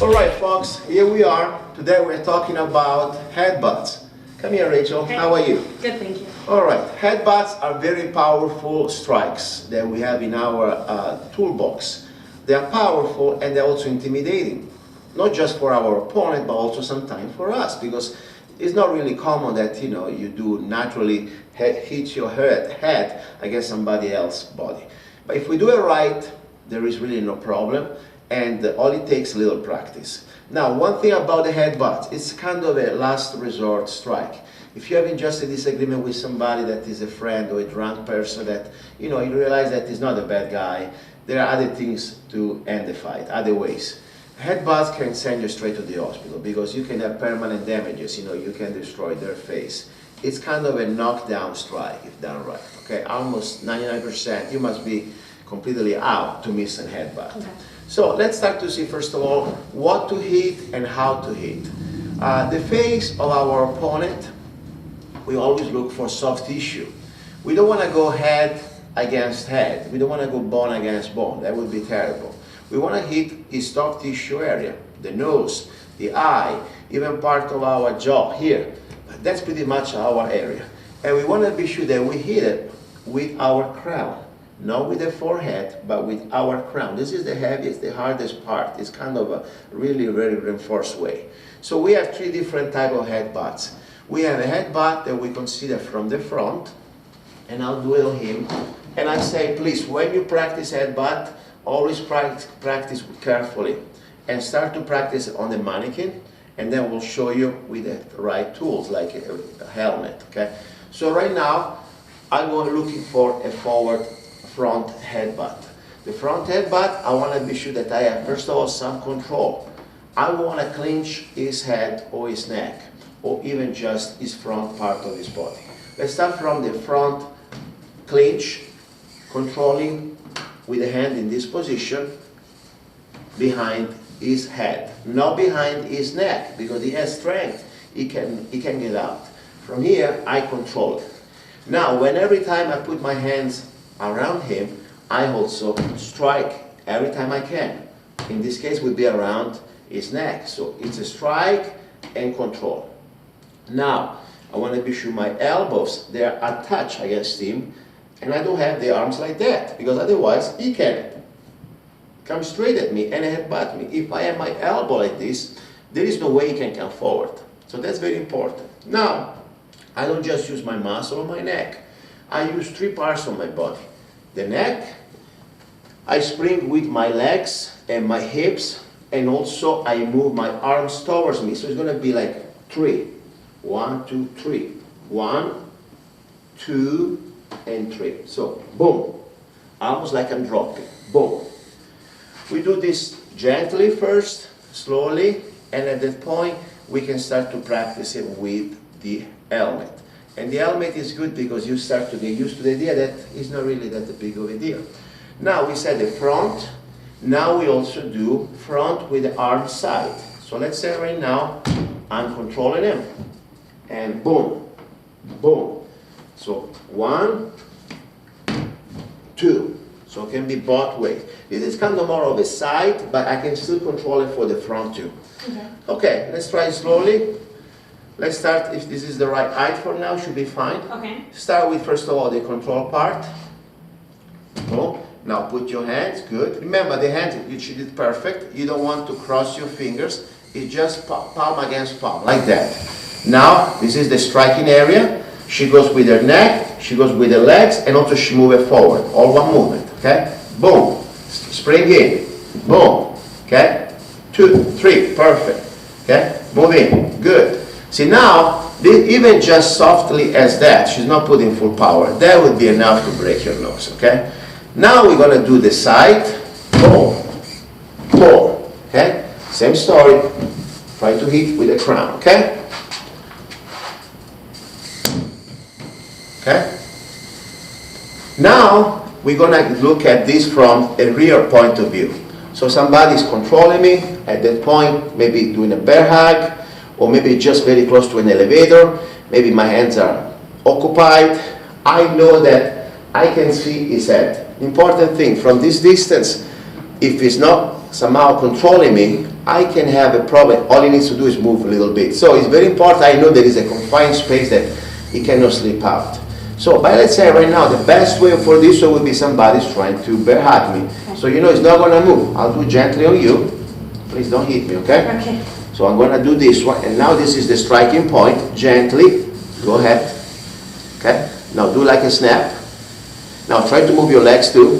Alright folks, here we are. Today we're talking about headbutts. Come here, Rachel. Hey. How are you? Good, thank you. Alright, headbutts are very powerful strikes that we have in our toolbox. They are powerful and they're also intimidating. Not just for our opponent, but also sometimes for us, because it's not really common that you do naturally hit your head against somebody else's body. But if we do it right, there is really no problem, and all it takes is a little practice. Now, one thing about the headbutt, it's kind of a last resort strike. If you're having just a disagreement with somebody that is a friend or a drunk person that you realize that he's not a bad guy, there are other things to end the fight, other ways. Headbutts can send you straight to the hospital because you can have permanent damages, you can destroy their face. It's kind of a knockdown strike if done right, okay? Almost 99%, you must be completely out to miss a headbutt. Okay. So let's start to see first of all what to hit and how to hit. The face of our opponent, we always look for soft tissue. We don't want to go head against head. We don't want to go bone against bone. That would be terrible. We want to hit his soft tissue area, the nose, the eye, even part of our jaw here. That's pretty much our area. And we want to be sure that we hit it with our crown. Not with the forehead, but with our crown. This is the heaviest, the hardest part. It's kind of a really very reinforced way. So we have three different types of headbutts. We have a headbutt that we consider from the front, and I'll do it on him. And I say, please, when you practice headbutt, always practice carefully. And start to practice on the mannequin, and then we'll show you with the right tools, like a helmet, okay? So right now, I'm going looking for a forward front headbutt. The front headbutt, I want to be sure that I have, first of all, some control. I want to clinch his head or his neck, or even just his front part of his body. Let's start from the front clinch, controlling with the hand in this position behind his head, not behind his neck, because he has strength. He can get out. From here, I control it. Now, when every time I put my hands around him, I also strike every time I can. In this case, would be around his neck. So it's a strike and control. Now, I want to be sure my elbows, they are attached against him, and I don't have the arms like that, because otherwise he can come straight at me and headbutt me. If I have my elbow like this, there is no way he can come forward. So that's very important. Now, I don't just use my muscle or my neck. I use three parts of my body. The neck, I spring with my legs and my hips, and also I move my arms towards me. So it's going to be like three. 1, 2, 3. 1, 2, and 3. So boom. Almost like I'm dropping. Boom. We do this gently first, slowly, and at that point we can start to practice it with the helmet. And the helmet is good because you start to get used to the idea that it's not really that big of a deal. Now we said the front. Now we also do front with the arm side. So let's say right now I'm controlling him. And boom, boom. So 1, 2. So it can be both ways. This is kind of more of a side, but I can still control it for the front too. Okay, let's try it slowly. Let's start, if this is the right height for now, should be fine. Okay. Start with, first of all, the control part. Boom. Now put your hands, good. Remember, the hands, you did perfect. You don't want to cross your fingers. It's just palm against palm, like that. Now, this is the striking area. She goes with her neck, she goes with her legs, and also she moves it forward. All one movement, okay? Boom. Spring in. Boom. Okay? 2, 3, perfect. Okay? Move in. Good. See now, even just softly as that, she's not putting full power. That would be enough to break your nose, okay? Now we're going to do the side. Boom. Boom. Okay? Same story. Try to hit with the crown, okay? Okay? Now, we're going to look at this from a rear point of view. So somebody's controlling me at that point, maybe doing a bear hug, or maybe just very close to an elevator. Maybe my hands are occupied. I know that I can see his head. Important thing, from this distance, if it's not somehow controlling me, I can have a problem. All he needs to do is move a little bit. So it's very important. I know there is a confined space that he cannot slip out. So, but let's say right now, the best way for this would be somebody's trying to bear hug me. Okay. So you know it's not gonna move. I'll do gently on you. Please don't hit me, okay? Okay. So I'm gonna do this one, and now this is the striking point. Gently, go ahead. Okay? Now do like a snap. Now try to move your legs too.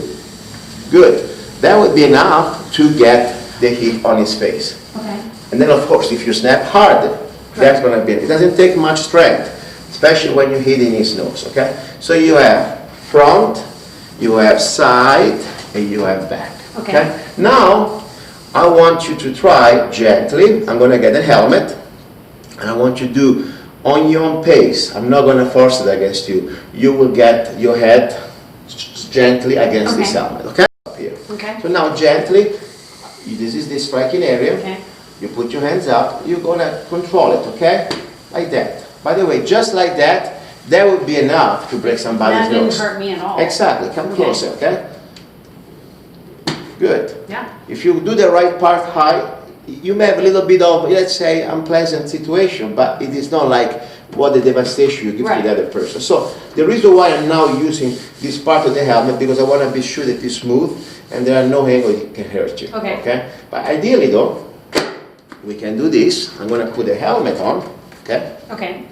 Good. That would be enough to get the hit on his face. Okay. And then of course, if you snap hard, that's gonna be it. It doesn't take much strength, especially when you're hitting his nose, okay? So you have front, you have side, and you have back. Okay? Now, I want you to try gently. I'm gonna get a helmet, and I want you to do on your own pace. I'm not gonna force it against you. You will get your head gently against this helmet, okay? Up here. Okay. So now gently, this is the striking area. Okay. You put your hands up, you're gonna control it, okay? Like that. By the way, just like that, that would be enough to break somebody's nose. That didn't hurt me at all. Exactly, come closer, okay? Good. Yeah. If you do the right part high, you may have a little bit of, let's say, unpleasant situation, but it is not like what the devastation you give to the other person. So the reason why I'm now using this part of the helmet, because I want to be sure that it's smooth and there are no angles that can hurt you. Okay. But ideally though, we can do this. I'm going to put the helmet on. Okay. Okay.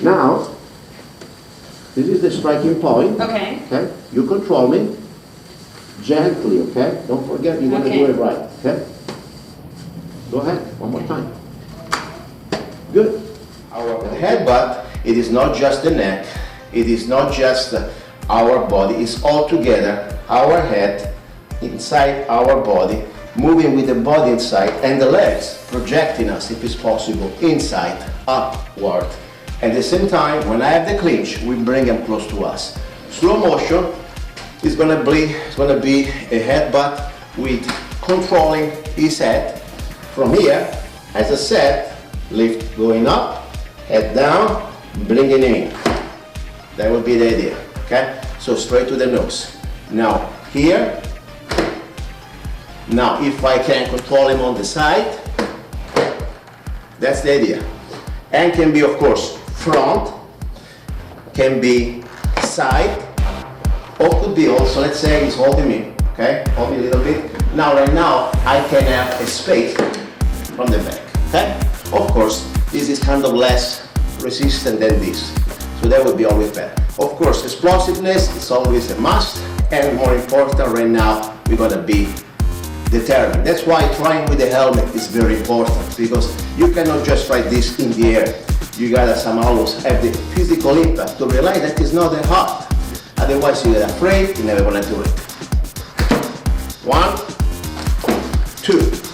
Now, this is the striking point. Okay. Okay. You control me gently. Okay. Don't forget you're going to do it right. Okay. Go ahead. One more time. Good. Our headbutt. It is not just the neck. It is not just our body. It's all together. Our head inside our body, moving with the body inside, and the legs projecting us, if it's possible, inside, upward. At the same time, when I have the clinch, we bring them close to us. Slow motion is going to be a headbutt with controlling his head. From here, as I said, lift going up, head down, bringing him in. That would be the idea, okay? So straight to the nose. Now, here. Now, if I can control him on the side, that's the idea. And can be, of course, front, can be side, or could be also, let's say he's holding me, okay? Hold me a little bit. Now, right now, I can have a space from the back, okay? Of course, this is kind of less resistant than this, so that would be always better. Of course, explosiveness is always a must, and more important, right now, we're gonna be determined. That's why trying with the helmet is very important, because you cannot just try this in the air. You gotta somehow have the physical impact to realize that it's not that hard. Otherwise you get afraid, you never wanna do it. 1, 2.